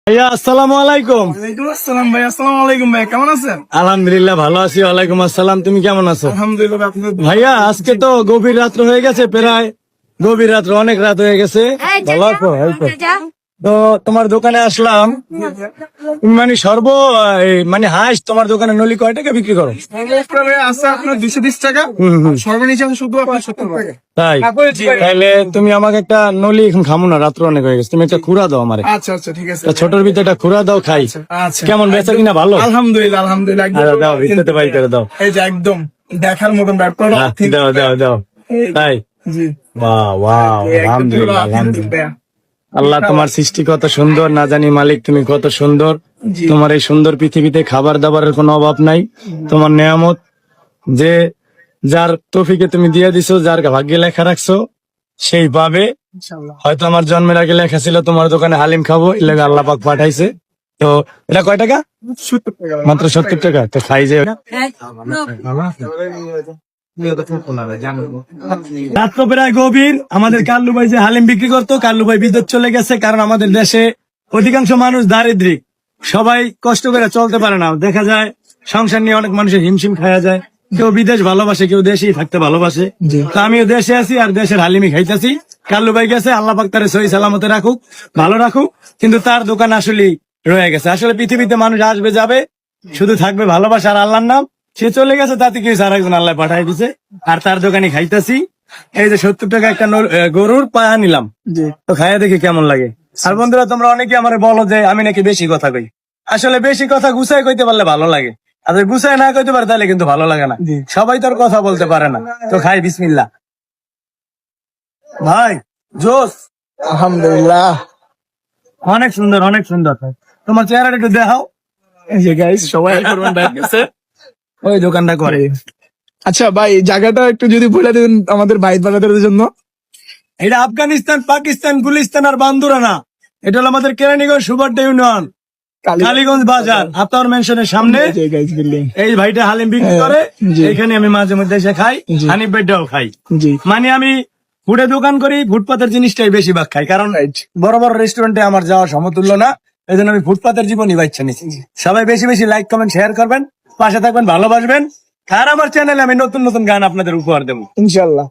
ভাইয়া আসসালামু আলাইকুম। ওয়ালাইকুম আসসালাম ভাই। আসসালামু আলাইকুম ভাই, কেমন আছেন? আলহামদুলিল্লাহ ভালো আছি। ওয়ালাইকুম আসসালাম, তুমি কেমন আছো? আলহামদুলিল্লাহ। আপনি ভাইয়া আজকে তো গভীর রাত্র হয়ে গেছে, প্রায় গভীর রাত্র, অনেক রাত হয়ে গেছে। ভালো আছো? এই তো। তো তোমার দোকানে আসলাম, তুমি মানে মানে হাইস্ট তোমার দোকানে নলি কয় টাকা বিক্রি করো? আছে আপনার 220 টাকা, সর্বনিম্ন আছে শুধু আপনার 70 টাকা। তাই? তাহলে তুমি আমাকে একটা নলি, এখন খামো না, রাত্র অনেক হয়ে গেছে, তুমি একটা খুরা দাও আমারে। আচ্ছা আচ্ছা ঠিক আছে। তা ছোটর ভিতরে একটা খুরা দাও, খাই। আচ্ছা কেমন বেচা কিনা ভালো? আলহামদুলিল্লাহ আলহামদুলিল্লাহ। আরে দাও, ভিতরে বাই করে দাও। এই যে একদম দেখার মতন ব্যাপার। হ্যাঁ, দাও দাও দাও। তাই? জি বাহ বাহ, আলহামদুলিল্লাহ আলহামদুলিল্লাহ। আল্লাহ তোমার সৃষ্টি কত সুন্দর, না জানি মালিক তুমি কত সুন্দর। তোমার এই সুন্দর পৃথিবীতে খাবার দাবারের কোনো অভাব নাই। তোমার নেয়ামত যে যার তৌফিকে তুমি দিয়ে দিছো, যার ভাগ্যে লেখা রাখছো সেই পাবে। ইনশাআল্লাহ। হয়তো আমার জন্মের আগে লেখা ছিল তোমার দোকানে হালিম খাবো, এই লাগে আল্লাহ পাক পাঠাইছে। তো এটা কয় টাকা? 70 টাকা। মাত্র 70 টাকা। তো খাই যে রাত তো প্রায় গভীর। আমাদের কাল্লু ভাই যে হালিম বিক্রি করতো, কাল্লু ভাই বিদ্যুৎ চলে গেছে, কারণ আমাদের দেশে অধিকাংশ মানুষ দারিদ্রিক, সবাই কষ্ট করে চলতে পারে না। দেখা যায় সংসার নিয়ে অনেক মানুষের হিমশিম খাওয়া যায়। কেউ বিদেশ ভালোবাসে, কেউ দেশেই থাকতে ভালোবাসে। তো আমিও দেশে আছি আর দেশের হালিমি খাইতেছি। কাল্লু ভাই গেছে, আল্লাহ পাক তারে সহি সালামতে রাখুক, ভালো রাখুক। কিন্তু তার দোকান আসলে রয়ে গেছে। আসলে পৃথিবীতে মানুষ আসবে যাবে, শুধু থাকবে ভালোবাসা আর আল্লাহর নাম। সে চলে গেছে, তাতে কি আর একজন আল্লাহ পাঠাই দিছে, আর তার দোকানে খাইতেছি। এই যে 70 টাকা একটা গরুর পায়া নিলাম, জি তো খাইয়া দেখি কেমন লাগে। আর বন্ধুরা, তোমরা অনেকে আমার বলো যে আমি নাকি বেশি কথা কই। আসলে বেশি কথা গুছাই কইতে পারলে ভালো লাগে, আর যদি গুছাই না কইতে পারে তাহলে কিন্তু ভালো লাগে না। জি। সবাই তো আর কথা বলতে পারে না। তো খাই, বিসমিল্লাহ। ভাই জোস, আলহামদুলিল্লাহ। অনেক সুন্দর অনেক সুন্দর। তোমার চেহারাটা একটু দেখাও। এই যে গাইস সবাই করবেন ব্যাগ গেছে। ওই দোকানটা করে। আচ্ছা ভাই, জায়গাটা একটু যদি বলে দেন আমাদের ভাই বানাদের জন্য। এটা আফগানিস্তান, পাকিস্তান, গুলিস্তান আর বান্দুরা না, এটা হলো আমাদের কেরানীগঞ্জ সুবাড্ডা ইউনিয়ন, কালীগঞ্জ বাজার, আতাউর মেনশনের সামনে। এই যে গাইস বিল্ডিং। এই ভাইটা হালিম বিক্রি করে, জি। এখানে আমি মাঝে মধ্যে এসে খাই। জি। হানিফ ভাইটাও খাই। জি মানে আমি ফুডে দোকান করি, ফুটপাতের জিনিসটাই বেশিরভাগ খাই, কারণ বড় বড় রেস্টুরেন্টে আমার যাওয়া সমতুল্য না। এই জন্য আমি ফুটপাতের জীবনই বাচ্চা নিচ্ছি। সবাই বেশি বেশি লাইক কমেন্ট শেয়ার করবেন, পাশে থাকবেন, ভালোবাসবেন। আর আমার চ্যানেলে আমি নতুন নতুন গান আপনাদের উপহার দেবো ইনশাআল্লাহ।